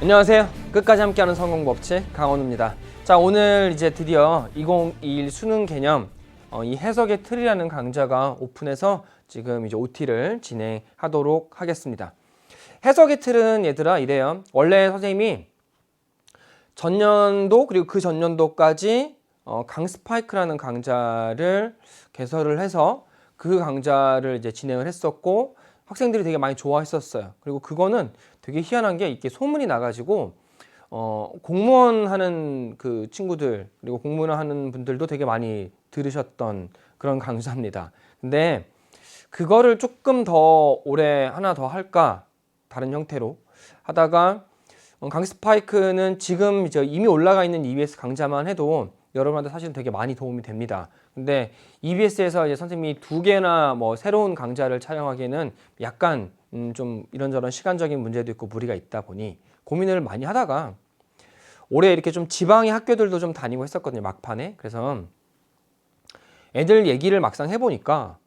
안녕하세요. 끝까지 함께하는 성공법칙 강원우입니다. 자, 오늘 이제 드디어 2021 수능 개념 이 해석의 틀이라는 강좌가 오픈해서 지금 이제 OT를 진행하도록 하겠습니다. 해석의 틀은 얘들아 이래요. 원래 선생님이 전년도 그리고 그 전년도까지 강스파이크라는 강좌를 개설을 해서 그 강좌를 이제 진행을 했었고 학생들이 되게 많이 좋아했었어요. 그리고 그거는 되게 희한한 게 이렇게 소문이 나가지고 공무원 하는 그 친구들 그리고 공무원 하는 분들도 되게 많이 들으셨던 그런 강좌입니다. 근데 그거를 조금 더 올해 하나 더 할까 다른 형태로 하다가 강스파이크는 지금 이제 이미 올라가 있는 EBS 강좌만 해도 여러분한테 사실은 되게 많이 도움이 됩니다. 근데 EBS에서 이제 선생님이 2개나 뭐 새로운 강좌를 촬영하기에는 약간 좀 이런저런 시간적인 문제도 있고 무리가 있다 보니 고민을 많이 하다가 올해 이렇게 좀 지방의 학교들도 좀 다니고 했었거든요, 막판에. 그래서 애들 얘기를 막상 해보니까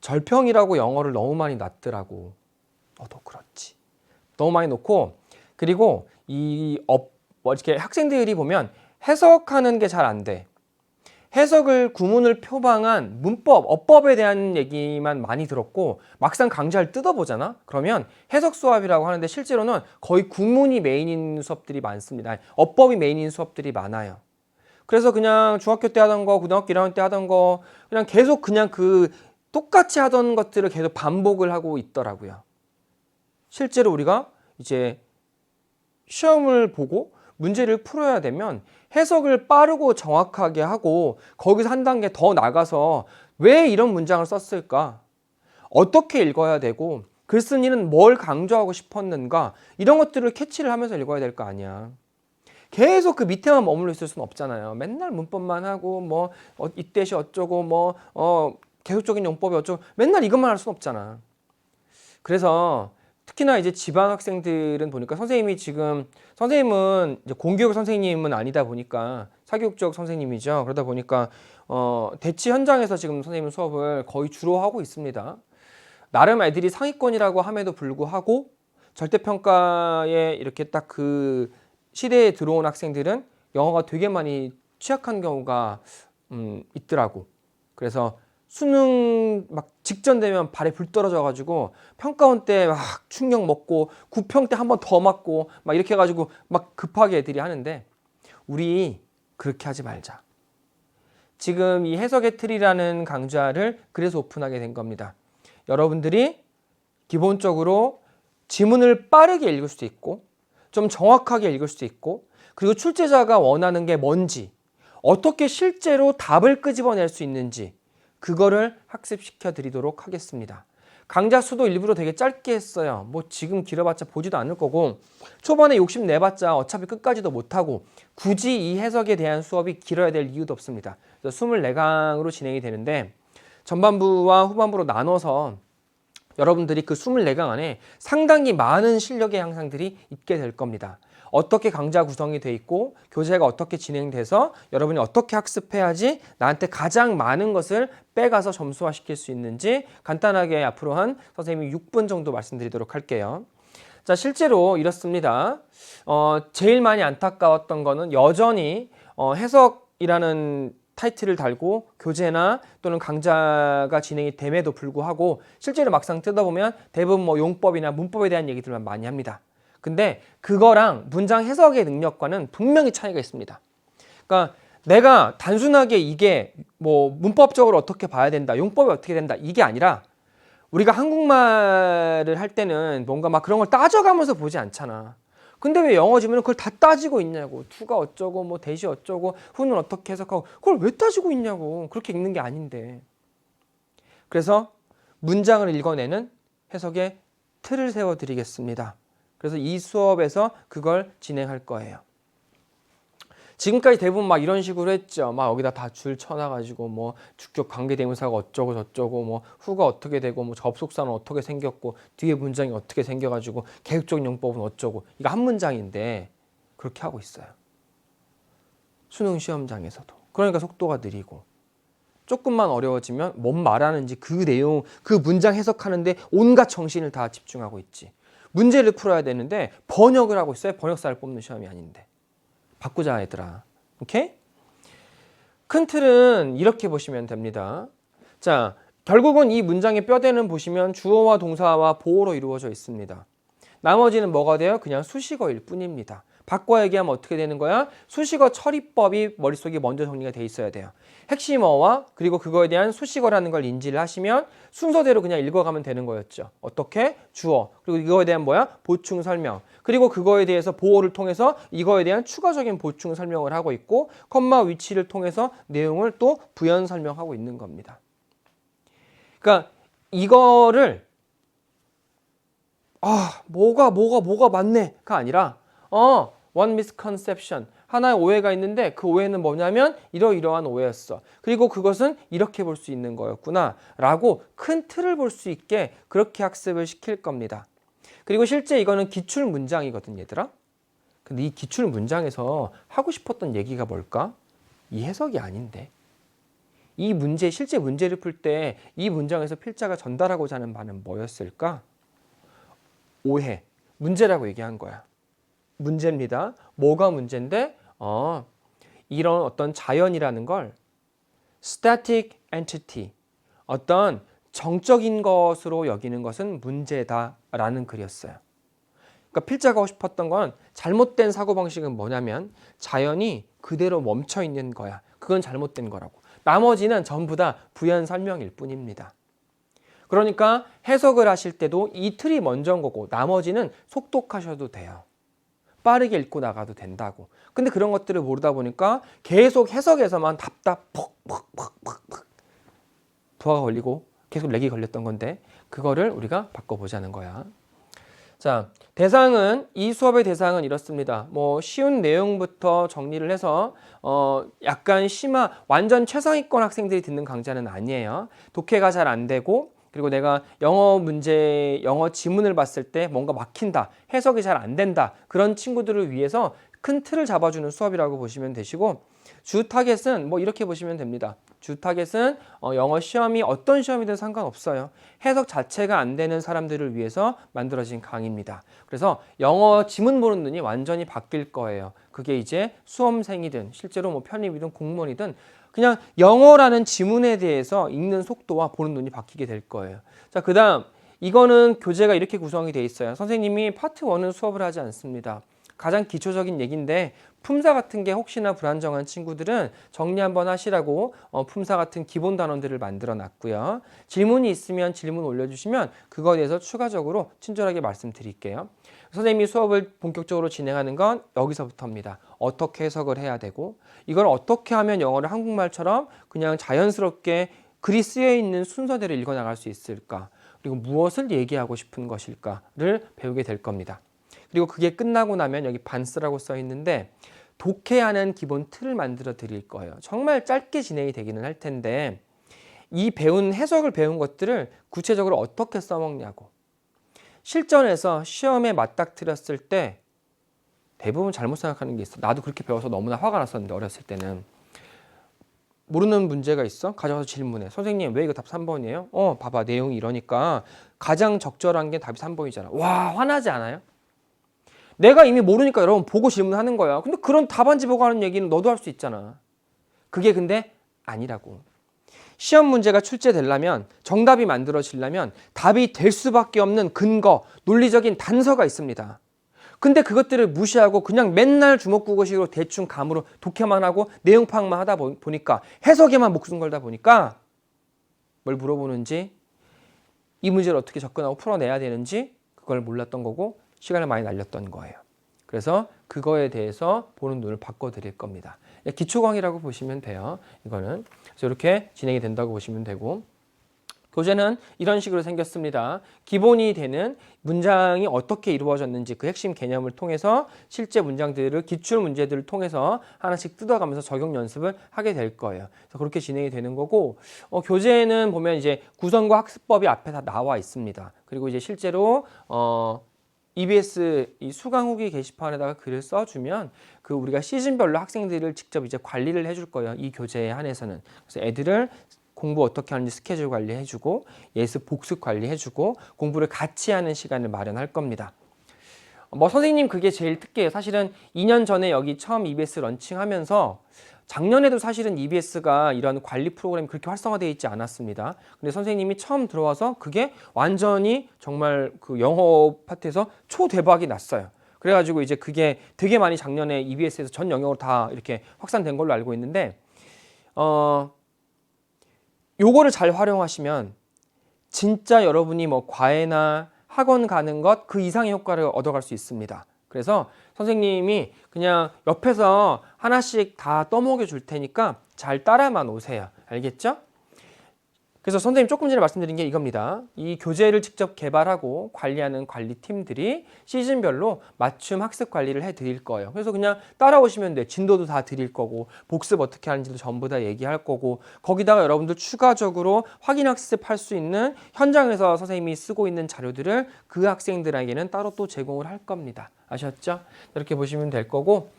절평이라고 영어를 너무 많이 놨더라고. 너도 그렇지. 너무 많이 놓고 그리고 이렇게 학생들이 보면 해석하는 게 잘 안 돼. 해석을 구문을 표방한 문법, 어법에 대한 얘기만 많이 들었고 막상 강좌를 뜯어보잖아? 그러면 해석 수업이라고 하는데 실제로는 거의 구문이 메인인 수업들이 많습니다. 어법이 메인인 수업들이 많아요. 그래서 그냥 중학교 때 하던 거, 고등학교 1학년 때 하던 거 그냥 계속 그냥 그 똑같이 하던 것들을 계속 반복을 하고 있더라고요. 실제로 우리가 이제 시험을 보고 문제를 풀어야 되면 해석을 빠르고 정확하게 하고 거기서 한 단계 더 나가서 왜 이런 문장을 썼을까? 어떻게 읽어야 되고 글쓴이는 뭘 강조하고 싶었는가? 이런 것들을 캐치를 하면서 읽어야 될 거 아니야. 계속 그 밑에만 머물러 있을 수는 없잖아요. 맨날 문법만 하고 뭐 이때시 어쩌고 뭐 계속적인 용법이 어쩌고 맨날 이것만 할 수는 없잖아. 그래서 특히나 이제 지방 학생들은 보니까 선생님은 이제 공교육 선생님은 아니다 보니까 사교육적 선생님이죠. 그러다 보니까 대치 현장에서 지금 선생님 수업을 거의 주로 하고 있습니다. 나름 애들이 상위권이라고 함에도 불구하고 절대평가에 이렇게 딱 그 시대에 들어온 학생들은 영어가 되게 많이 취약한 경우가 있더라고. 그래서 수능 막 직전 되면 발에 불 떨어져 가지고 평가원 때 막 충격 먹고 구평 때 한 번 더 맞고 막 이렇게 해가지고 막 급하게 애들이 하는데 우리 그렇게 하지 말자. 지금 이 해석의 틀이라는 강좌를 그래서 오픈하게 된 겁니다. 여러분들이 기본적으로 지문을 빠르게 읽을 수도 있고 좀 정확하게 읽을 수도 있고 그리고 출제자가 원하는 게 뭔지 어떻게 실제로 답을 끄집어낼 수 있는지 그거를 학습시켜 드리도록 하겠습니다. 강좌 수도 일부러 되게 짧게 했어요. 뭐 지금 길어봤자 보지도 않을 거고 초반에 욕심내봤자 어차피 끝까지도 못하고 굳이 이 해석에 대한 수업이 길어야 될 이유도 없습니다. 그래서 24강으로 진행이 되는데 전반부와 후반부로 나눠서 여러분들이 그 24강 안에 상당히 많은 실력의 향상들이 있게 될 겁니다. 어떻게 강좌 구성이 돼 있고 교재가 어떻게 진행돼서 여러분이 어떻게 학습해야지 나한테 가장 많은 것을 빼가서 점수화 시킬 수 있는지 간단하게 앞으로 한 선생님이 6분 정도 말씀드리도록 할게요. 자, 실제로 이렇습니다. 제일 많이 안타까웠던 거는 여전히 해석이라는 타이틀을 달고 교재나 또는 강좌가 진행이 됨에도 불구하고 실제로 막상 뜯어보면 대부분 뭐 용법이나 문법에 대한 얘기들만 많이 합니다. 근데 그거랑 문장 해석의 능력과는 분명히 차이가 있습니다. 그러니까 내가 단순하게 이게 뭐 문법적으로 어떻게 봐야 된다, 용법이 어떻게 된다 이게 아니라 우리가 한국말을 할 때는 뭔가 막 그런 걸 따져가면서 보지 않잖아. 근데 왜 영어 지문은 그걸 다 따지고 있냐고. to가 어쩌고 뭐 that이 어쩌고 who는 어떻게 해석하고 그걸 왜 따지고 있냐고. 그렇게 읽는 게 아닌데. 그래서 문장을 읽어내는 해석의 틀을 세워드리겠습니다. 그래서 이 수업에서 그걸 진행할 거예요. 지금까지 대부분 막 이런 식으로 했죠. 막 여기다 다 줄 쳐놔가지고 뭐 주격 관계대명사가 어쩌고 저쩌고 뭐 후가 어떻게 되고 뭐 접속사는 어떻게 생겼고 뒤에 문장이 어떻게 생겨가지고 계획적 용법은 어쩌고 이거 한 문장인데 그렇게 하고 있어요. 수능 시험장에서도. 그러니까 속도가 느리고 조금만 어려워지면 뭔 말하는지 그 내용, 그 문장 해석하는데 온갖 정신을 다 집중하고 있지. 문제를 풀어야 되는데 번역을 하고 있어요. 번역사를 뽑는 시험이 아닌데. 바꾸자 얘들아. 오케이? 큰 틀은 이렇게 보시면 됩니다. 자, 결국은 이 문장의 뼈대는 보시면 주어와 동사와 보어로 이루어져 있습니다. 나머지는 뭐가 돼요? 그냥 수식어일 뿐입니다. 바꿔 얘기하면 어떻게 되는 거야? 수식어 처리법이 머릿속에 먼저 정리가 돼 있어야 돼요. 핵심어와 그리고 그거에 대한 수식어라는 걸 인지를 하시면 순서대로 그냥 읽어가면 되는 거였죠. 어떻게? 주어. 그리고 이거에 대한 뭐야? 보충 설명. 그리고 그거에 대해서 보어를 통해서 이거에 대한 추가적인 보충 설명을 하고 있고 컴마 위치를 통해서 내용을 또 부연 설명하고 있는 겁니다. 그러니까 이거를 뭐가 맞네가 아니라 one misconception. 하나의 오해가 있는데 그 오해는 뭐냐면 이러이러한 오해였어. 그리고 그것은 이렇게 볼 수 있는 거였구나 라고 큰 틀을 볼 수 있게 그렇게 학습을 시킬 겁니다. 그리고 실제 이거는 기출 문장이거든 얘들아. 근데 이 기출 문장에서 하고 싶었던 얘기가 뭘까? 이 해석이 아닌데. 이 문제, 실제 문제를 풀 때 이 문장에서 필자가 전달하고자 하는 바는 뭐였을까? 오해, 문제라고 얘기한 거야. 문제입니다. 뭐가 문제인데? 이런 어떤 자연이라는 걸 static entity, 어떤 정적인 것으로 여기는 것은 문제다라는 글이었어요. 그러니까 필자가 하고 싶었던 건 잘못된 사고방식은 뭐냐면 자연이 그대로 멈춰 있는 거야. 그건 잘못된 거라고. 나머지는 전부 다 부연 설명일 뿐입니다. 그러니까 해석을 하실 때도 이 틀이 먼저인 거고 나머지는 속독하셔도 돼요. 빠르게 읽고 나가도 된다고. 근데 그런 것들을 모르다 보니까 계속 해석에서만 부하가 걸리고 계속 렉이 걸렸던 건데 그거를 우리가 바꿔보자는 거야. 자, 대상은 이 수업의 대상은 이렇습니다. 뭐 쉬운 내용부터 정리를 해서 약간 완전 최상위권 학생들이 듣는 강좌는 아니에요. 독해가 잘 안 되고 그리고 내가 영어 지문을 봤을 때 뭔가 막힌다, 해석이 잘 안 된다 그런 친구들을 위해서 큰 틀을 잡아주는 수업이라고 보시면 되시고 주 타겟은 뭐 이렇게 보시면 됩니다. 주 타겟은 영어 시험이 어떤 시험이든 상관없어요. 해석 자체가 안 되는 사람들을 위해서 만들어진 강의입니다. 그래서 영어 지문 보는 눈이 완전히 바뀔 거예요. 그게 이제 수험생이든 실제로 뭐 편입이든 공무원이든 그냥 영어라는 지문에 대해서 읽는 속도와 보는 눈이 바뀌게 될 거예요. 자, 그 다음 이거는 교재가 이렇게 구성이 돼 있어요. 선생님이 파트 1은 수업을 하지 않습니다. 가장 기초적인 얘기인데 품사 같은 게 혹시나 불안정한 친구들은 정리 한번 하시라고 품사 같은 기본 단원들을 만들어 놨고요. 질문이 있으면 질문 올려주시면 그거에 대해서 추가적으로 친절하게 말씀드릴게요. 선생님이 수업을 본격적으로 진행하는 건 여기서부터입니다. 어떻게 해석을 해야 되고 이걸 어떻게 하면 영어를 한국말처럼 그냥 자연스럽게 글이 쓰여 있는 순서대로 읽어 나갈 수 있을까? 그리고 무엇을 얘기하고 싶은 것일까를 배우게 될 겁니다. 그리고 그게 끝나고 나면 여기 반스라고 써 있는데 독해하는 기본 틀을 만들어 드릴 거예요. 정말 짧게 진행이 되기는 할 텐데 이 해석을 배운 것들을 구체적으로 어떻게 써먹냐고. 실전에서 시험에 맞닥뜨렸을 때 대부분 잘못 생각하는 게 있어. 나도 그렇게 배워서 너무나 화가 났었는데 어렸을 때는. 모르는 문제가 있어? 가져와서 질문해. 선생님 왜 이거 답 3번이에요? 봐봐 내용이 이러니까 가장 적절한 게 답이 3번이잖아. 와 화나지 않아요? 내가 이미 모르니까 여러분 보고 질문하는 거야. 근데 그런 답안지 보고 하는 얘기는 너도 할 수 있잖아. 그게 근데 아니라고. 시험 문제가 출제되려면 정답이 만들어지려면 답이 될 수밖에 없는 근거, 논리적인 단서가 있습니다. 근데 그것들을 무시하고 그냥 맨날 주먹구구식으로 대충 감으로 독해만 하고 내용 파악만 하다 보니까 해석에만 목숨 걸다 보니까 뭘 물어보는지 이 문제를 어떻게 접근하고 풀어내야 되는지 그걸 몰랐던 거고 시간을 많이 날렸던 거예요. 그래서 그거에 대해서 보는 눈을 바꿔드릴 겁니다. 기초 강의라고 보시면 돼요. 이거는 그래서 이렇게 진행이 된다고 보시면 되고 교재는 이런 식으로 생겼습니다. 기본이 되는 문장이 어떻게 이루어졌는지 그 핵심 개념을 통해서 실제 문장들을 기출 문제들을 통해서 하나씩 뜯어가면서 적용 연습을 하게 될 거예요. 그래서 그렇게 진행이 되는 거고 교재는 보면 이제 구성과 학습법이 앞에 다 나와 있습니다. 그리고 이제 실제로 EBS 이 수강 후기 게시판에다가 글을 써주면 그 우리가 시즌별로 학생들을 직접 이제 관리를 해줄 거예요. 이 교재에 한해서는. 그래서 애들을 공부 어떻게 하는지 스케줄 관리해주고 예습 복습 관리해주고 공부를 같이 하는 시간을 마련할 겁니다. 뭐 선생님 그게 제일 특이해요. 사실은 2년 전에 여기 처음 EBS 런칭하면서 작년에도 사실은 EBS가 이런 관리 프로그램이 그렇게 활성화되어 있지 않았습니다. 근데 선생님이 처음 들어와서 그게 완전히 정말 그 영어 파트에서 초대박이 났어요. 그래가지고 이제 그게 되게 많이 작년에 EBS에서 전 영역으로 다 이렇게 확산된 걸로 알고 있는데 요거를 잘 활용하시면 진짜 여러분이 뭐 과외나 학원 가는 것 그 이상의 효과를 얻어갈 수 있습니다. 그래서 선생님이 그냥 옆에서 하나씩 다 떠먹여 줄 테니까 잘 따라만 오세요. 알겠죠? 그래서 선생님 조금 전에 말씀드린 게 이겁니다. 이 교재를 직접 개발하고 관리하는 관리팀들이 시즌별로 맞춤 학습 관리를 해드릴 거예요. 그래서 그냥 따라오시면 돼요. 진도도 다 드릴 거고 복습 어떻게 하는지도 전부 다 얘기할 거고 거기다가 여러분들 추가적으로 확인 학습할 수 있는 현장에서 선생님이 쓰고 있는 자료들을 그 학생들에게는 따로 또 제공을 할 겁니다. 아셨죠? 이렇게 보시면 될 거고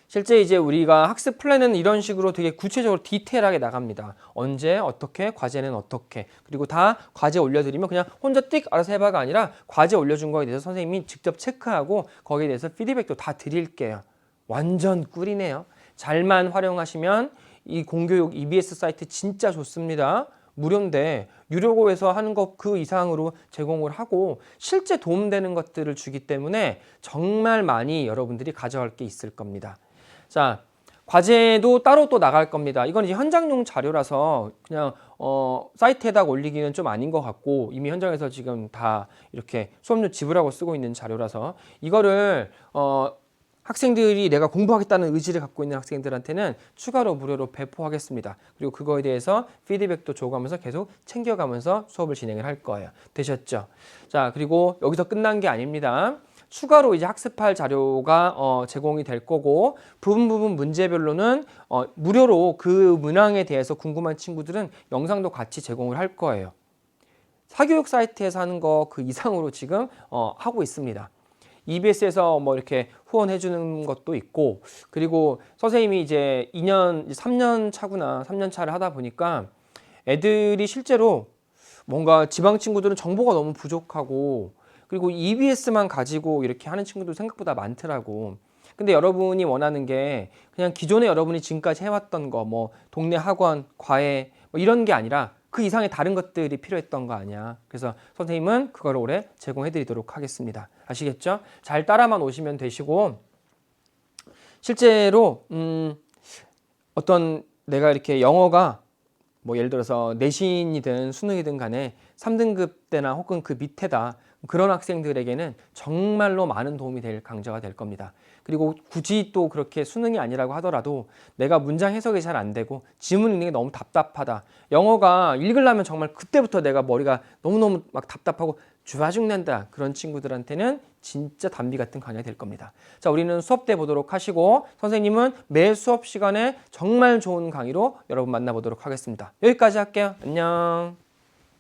실제 이제 우리가 학습 플랜은 이런 식으로 되게 구체적으로 디테일하게 나갑니다. 언제, 어떻게, 과제는 어떻게. 그리고 다 과제 올려드리면 그냥 혼자 띡 알아서 해봐가 아니라 과제 올려준 거에 대해서 선생님이 직접 체크하고 거기에 대해서 피드백도 다 드릴게요. 완전 꿀이네요. 잘만 활용하시면 이 공교육 EBS 사이트 진짜 좋습니다. 무료인데 유료고에서 하는 것 그 이상으로 제공을 하고 실제 도움되는 것들을 주기 때문에 정말 많이 여러분들이 가져갈 게 있을 겁니다. 자, 과제도 따로 또 나갈 겁니다. 이건 이제 현장용 자료라서 그냥 사이트에다가 올리기는 좀 아닌 것 같고 이미 현장에서 지금 다 이렇게 수업료 지불하고 쓰고 있는 자료라서 이거를 학생들이 내가 공부하겠다는 의지를 갖고 있는 학생들한테는 추가로 무료로 배포하겠습니다. 그리고 그거에 대해서 피드백도 줘가면서 계속 챙겨가면서 수업을 진행을 할 거예요. 되셨죠? 자, 그리고 여기서 끝난 게 아닙니다. 추가로 이제 학습할 자료가 제공이 될 거고 부분 문제별로는 무료로 그 문항에 대해서 궁금한 친구들은 영상도 같이 제공을 할 거예요. 사교육 사이트에서 하는 거 그 이상으로 지금 하고 있습니다. EBS에서 뭐 이렇게 후원해 주는 것도 있고 그리고 선생님이 이제 3년 차구나 3년 차를 하다 보니까 애들이 실제로 뭔가 지방 친구들은 정보가 너무 부족하고 그리고 EBS만 가지고 이렇게 하는 친구도 생각보다 많더라고. 근데 여러분이 원하는 게 그냥 기존에 여러분이 지금까지 해왔던 거 뭐 동네 학원, 과외 뭐 이런 게 아니라 그 이상의 다른 것들이 필요했던 거 아니야. 그래서 선생님은 그걸 올해 제공해 드리도록 하겠습니다. 아시겠죠? 잘 따라만 오시면 되시고 실제로 어떤 내가 이렇게 영어가 뭐 예를 들어서 내신이든 수능이든 간에 3등급 때나 혹은 그 밑에다 그런 학생들에게는 정말로 많은 도움이 될 강좌가 될 겁니다. 그리고 굳이 또 그렇게 수능이 아니라고 하더라도 내가 문장 해석이 잘 안 되고 지문 읽는 게 너무 답답하다. 영어가 읽으려면 정말 그때부터 내가 머리가 너무너무 막 답답하고 주아 죽는다. 그런 친구들한테는 진짜 단비 같은 강의가 될 겁니다. 자, 우리는 수업 때 보도록 하시고 선생님은 매 수업 시간에 정말 좋은 강의로 여러분 만나보도록 하겠습니다. 여기까지 할게요. 안녕.